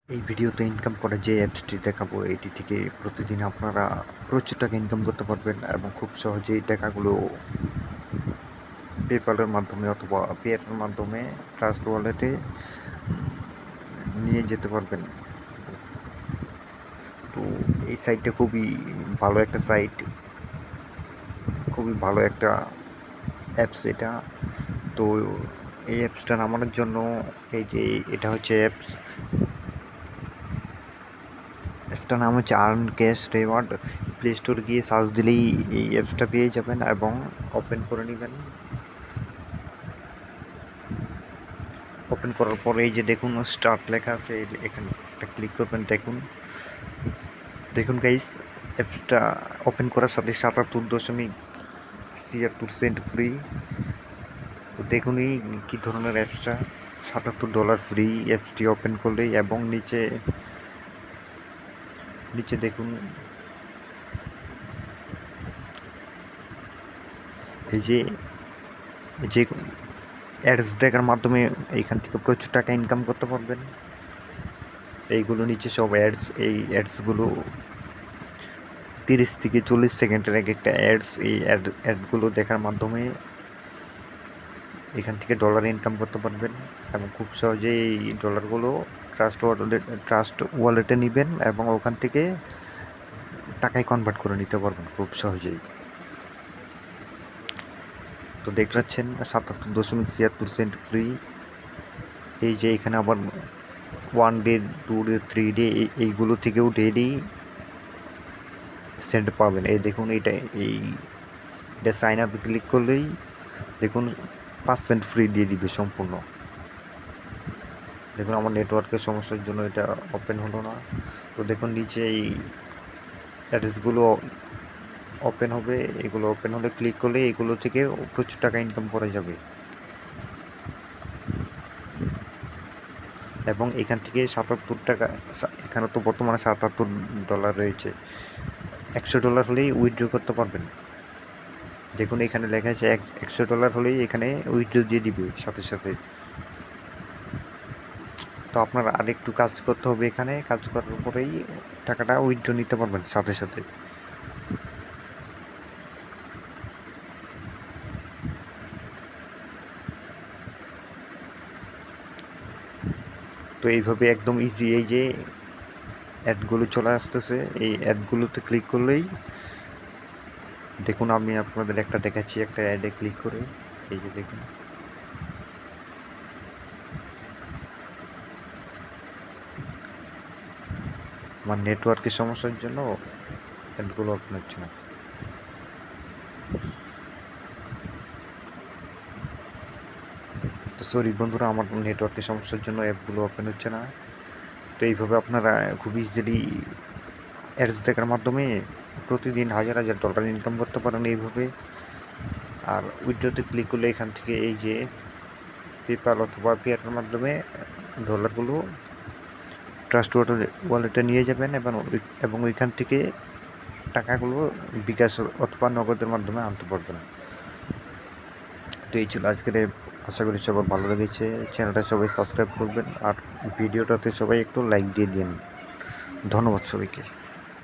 এই ভিডিওতে ইনকাম করার যে অ্যাপসটি দেখাবো এটি থেকে প্রতিদিন আপনারা প্রচুর টাকা ইনকাম করতে পারবেন এবং খুব সহজেই টাকাগুলো পেপ্যালের মাধ্যমে অথবা পেয়ারের মাধ্যমে ট্রাস্ট ওয়ালেটে নিয়ে যেতে পারবেন। তো এই সাইটটা খুবই ভালো একটা সাইট, খুবই ভালো একটা অ্যাপস এটা। তো এই অ্যাপসটা নামানোর জন্য এই যে এটা হচ্ছে অ্যাপসটার নাম হচ্ছে earn cash reward. Play store গিয়ে সার্চ দিলেই এই অ্যাপসটা পেয়ে যাবেন এবং ওপেন করে নেবেন। ওপেন করার পরে এই যে দেখুন স্টার্ট লেখা আছে, এখানে একটা ক্লিক করবেন। দেখুন গাইস, অ্যাপসটা ওপেন করার সাথে 77.76 সেন্ট ফ্রি। তো দেখুনই কী ধরনের অ্যাপসটা, $77 ফ্রি অ্যাপসটি ওপেন করলেই। এবং নিচে দেখুন এই যে অ্যাডস দেখার মাধ্যমে এইখান থেকে প্রচুর টাকা ইনকাম করতে পারবেন। এইগুলো নিচে সব অ্যাডস, এই অ্যাডসগুলো 30 থেকে 40 সেকেন্ডের এক একটা অ্যাডস। এই অ্যাডগুলো দেখার মাধ্যমে এখান থেকে ডলার ইনকাম করতে পারবেন এবং খুব সহজেই এই ডলারগুলো ট্রাস্ট ওয়ালেটে নেবেন এবং ওখান থেকে টাকায় কনভার্ট করে নিতে পারবেন খুব সহজেই। তো দেখতে পাচ্ছেন 77.76 সেন্ট ফ্রি। এই যে এখানে আবার 1 ডে, 2 ডে, 3 ডে এইগুলো থেকেও ডেইলি সেন্ট পাবেন। এই দেখুন এটা সাইন আপে ক্লিক করলেই দেখুন 5 সেন্ট ফ্রি দিয়ে দিবে সম্পূর্ণ। দেখুন আমার নেটওয়ার্কের সমস্যার জন্য এটা ওপেন হলো না। তো দেখুন নিচে এই অ্যাড্রেসগুলো ওপেন হবে, এগুলো ওপেন হলে ক্লিক করলে এগুলো থেকে প্রচুর টাকা ইনকাম করা যাবে। এবং এখান থেকে 77 টাকা, এখানে তো বর্তমানে $77 রয়েছে, $100 হলেই উইথড্র করতে পারবেন। দেখুন এখানে লেখা আছে $100 হলেই এখানে উইথড্র দিয়ে দিবে সাথে সাথে। তো আপনার আরেকটু কাজ করতে হবে, এখানে কাজ করার পরেই টাকাটা উইথড্র নিতে পারবেন সাথে সাথে। তো এইভাবে একদম ইজি, এই যে অ্যাডগুলো চলে আসতেছে, এই অ্যাডগুলোতে ক্লিক করলেই দেখুন, আমি আপনাদের একটা দেখাচ্ছি, একটা অ্যাডে ক্লিক করে। এই যে দেখুন, আমার নেটওয়ার্কের সমস্যার জন্য অ্যাডগুলো ওপেন হচ্ছে না। তো সরি বন্ধুরা, আমার নেটওয়ার্কের সমস্যার জন্য অ্যাপগুলো ওপেন হচ্ছে না। তো এইভাবে আপনারা খুব ইজিলি অ্যাডস দেখার মাধ্যমে প্রতিদিন হাজার হাজার ডলার ইনকাম করতে পারেন এইভাবে। আর উইথড্রতে ক্লিক করলে এখান থেকে এই যে পেপ্যাল অথবা পেয়ারের মাধ্যমে ডলারগুলো ট্রাস্ট ওয়ালেটে নিয়ে যাবেন এবং ওইখান থেকে টাকাগুলো বিকাশ অথবা নগদের মাধ্যমে আনতে পারবেন। তো এই ছিল আজকের, আশা করি সবার ভালো লেগেছে। চ্যানেলটা সবাই সাবস্ক্রাইব করবেন আর ভিডিওটাতে সবাই একটু লাইক দিয়ে দিন। ধন্যবাদ সবাইকে।